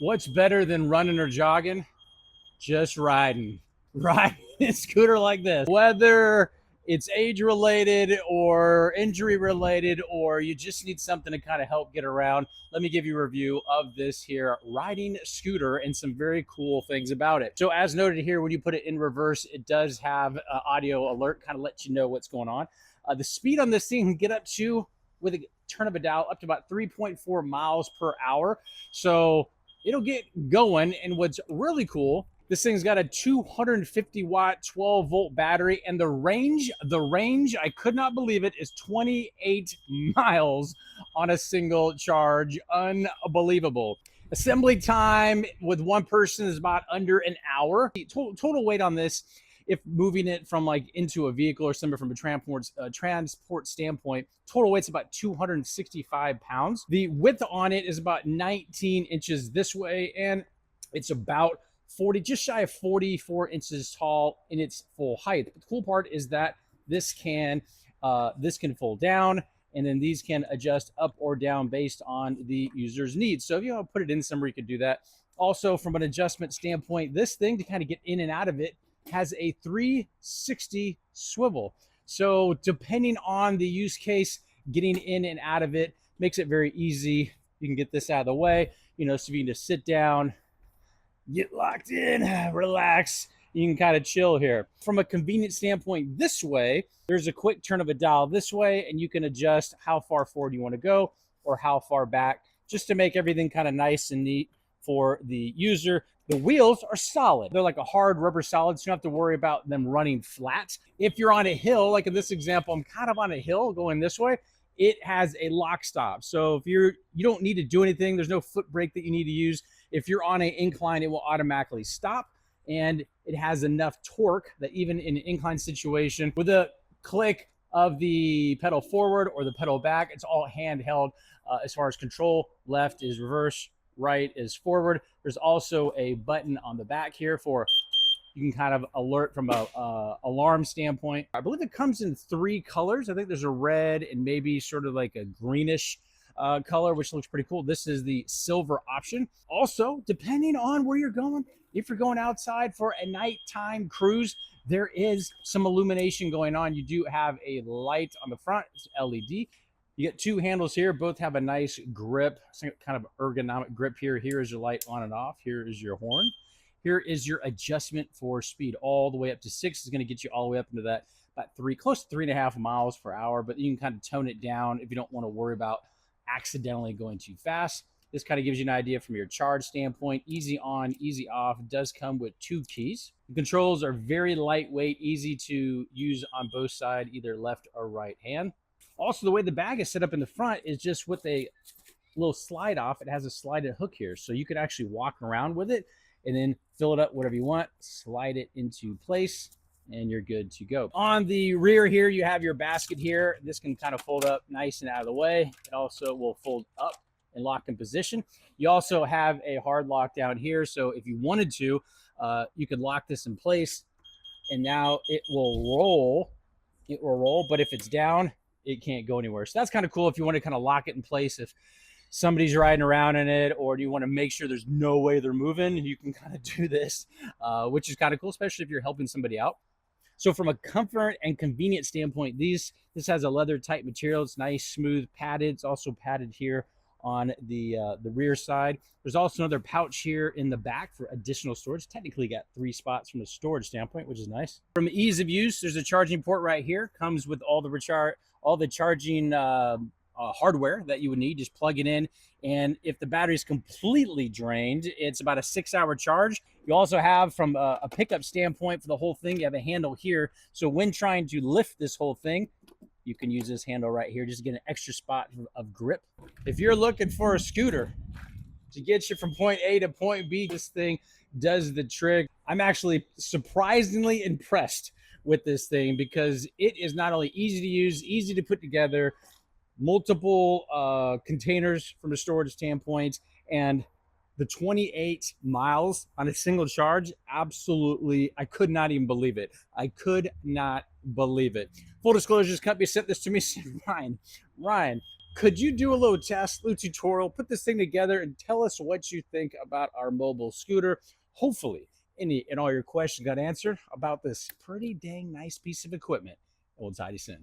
What's better than running or jogging? Just riding. Riding a scooter like this. Whether it's age related or injury related, or you just need something to kind of help get around, let me give you a review of this here riding scooter and some very cool things about it. So as noted here, when you put it in reverse, it does have audio alert, kind of lets you know what's going on. The speed on this thing can get up to, with a turn of a dial, up to about 3.4 miles per hour. So it'll get going. And what's really cool, this thing's got a 250 watt 12 volt battery, and the range, I could not believe it, is 28 miles on a single charge. Unbelievable. Assembly time with one person is about under an hour. Total weight on this, if moving it from like into a vehicle or something from a transport standpoint, total weight's about 265 pounds. The width on it is about 19 inches this way, and it's about 40, just shy of 44 inches tall in its full height. But the cool part is that this can fold down, and then these can adjust up or down based on the user's needs. So if you want to put it in somewhere, you could do that. Also, from an adjustment standpoint, this thing, to kind of get in and out of it, has a 360 swivel. So depending on the use case, getting in and out of it makes it very easy. You can get this out of the way, so you can just sit down, get locked in, relax. You can kind of chill here. From a convenience standpoint, this way, there's a quick turn of a dial this way, and you can adjust how far forward you want to go or how far back, just to make everything kind of nice and neat for the user. The wheels are solid. They're like a hard rubber solid, so you don't have to worry about them running flat. If you're on a hill, like in this example, I'm kind of on a hill going this way, it has a lock stop. So if you don't need to do anything, there's no foot brake that you need to use. If you're on an incline, it will automatically stop, and it has enough torque that even in an incline situation, with a click of the pedal forward or the pedal back, it's all handheld. As far as control, left is reverse, right is forward. There's also a button on the back here for, you can kind of alert from a alarm standpoint. I believe it comes in 3 colors. I think there's a red and maybe sort of like a greenish color, which looks pretty cool. This is the silver option. Also, depending on where you're going, if you're going outside for a nighttime cruise, there is some illumination going on. You do have a light on the front. It's LED. You get 2 handles here. Both have a nice grip, some kind of ergonomic grip here. Here is your light on and off. Here is your horn. Here is your adjustment for speed. All the way up to 6 is going to get you all the way up into that about close to 3.5 miles per hour. But you can kind of tone it down if you don't want to worry about accidentally going too fast. This kind of gives you an idea from your charge standpoint. Easy on, easy off. It does come with 2 keys. The controls are very lightweight, easy to use on both sides, either left or right hand. Also, the way the bag is set up in the front is just with a little slide off. It has a slided hook here, so you could actually walk around with it and then fill it up whatever you want, slide it into place, and you're good to go. On the rear here, you have your basket here. This can kind of fold up nice and out of the way. It also will fold up and lock in position. You also have a hard lock down here, so if you wanted to, you could lock this in place, and now it will roll. It will roll, but if it's down, it can't go anywhere. So that's kind of cool if you want to kind of lock it in place. If somebody's riding around in it, or do you want to make sure there's no way they're moving, you can kind of do this, which is kind of cool, especially if you're helping somebody out. So from a comfort and convenience standpoint, this has a leather type material. It's nice, smooth, padded. It's also padded here on the rear side. There's also another pouch here in the back for additional storage. Technically got 3 spots from a storage standpoint, which is nice. From ease of use, there's a charging port right here. Comes with all the charging hardware that you would need. Just plug it in, and if the battery is completely drained, it's about a 6-hour charge. You also have, from a pickup standpoint for the whole thing, you have a handle here. So when trying to lift this whole thing, you can use this handle right here just to get an extra spot of grip. If you're looking for a scooter to get you from point A to point B, this thing does the trick. I'm actually surprisingly impressed with this thing, because it is not only easy to use, easy to put together, multiple containers from a storage standpoint, and the 28 miles on a single charge, absolutely, I could not even believe it. I could not believe it. Full disclosure, this company sent this to me, said, Ryan, Could you do a little test, little tutorial, put this thing together and tell us what you think about our mobile scooter? Hopefully, any and all your questions got answered about this pretty dang nice piece of equipment. And we'll tie this in.